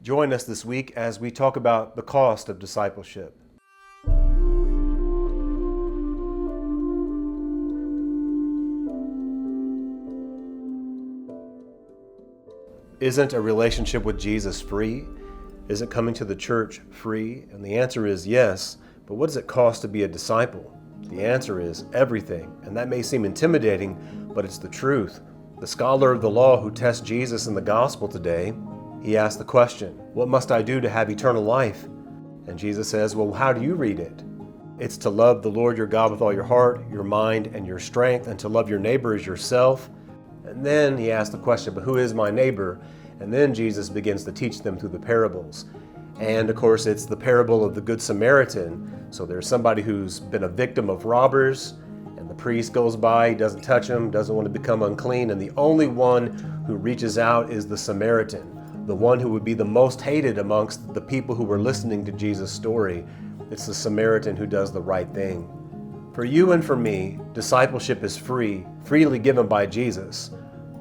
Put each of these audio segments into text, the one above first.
Join us this week as we talk about the cost of discipleship. Isn't a relationship with Jesus free? Isn't coming to the church free? And the answer is yes, but what does it cost to be a disciple? The answer is everything, and that may seem intimidating, but it's the truth. The scholar of the law who tests Jesus in the gospel today, he asked the question, what must I do to have eternal life? And Jesus says, well, how do you read it? It's to love the Lord your God with all your heart, your mind, and your strength, and to love your neighbor as yourself. And then he asked the question, but who is my neighbor? And then Jesus begins to teach them through the parables. And of course, it's the parable of the Good Samaritan. So there's somebody who's been a victim of robbers, and the priest goes by, he doesn't touch him, doesn't want to become unclean, and the only one who reaches out is the Samaritan, the one who would be the most hated amongst the people who were listening to Jesus' story. It's the Samaritan who does the right thing. For you and for me, discipleship is free, freely given by Jesus.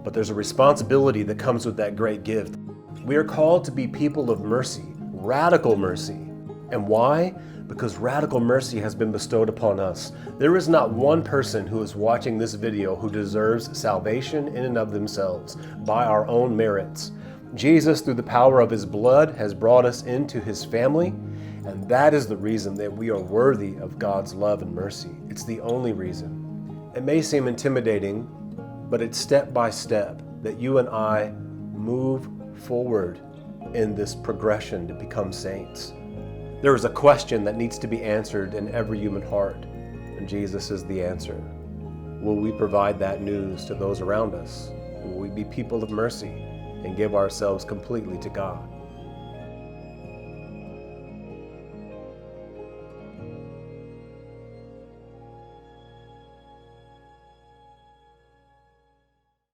But there's a responsibility that comes with that great gift. We are called to be people of mercy, radical mercy. And why? Because radical mercy has been bestowed upon us. There is not one person who is watching this video who deserves salvation in and of themselves by our own merits. Jesus, through the power of his blood, has brought us into his family, and that is the reason that we are worthy of God's love and mercy. It's the only reason. It may seem intimidating, but it's step by step that you and I move forward in this progression to become saints. There is a question that needs to be answered in every human heart, and Jesus is the answer. Will we provide that news to those around us? Will we be people of mercy and give ourselves completely to God?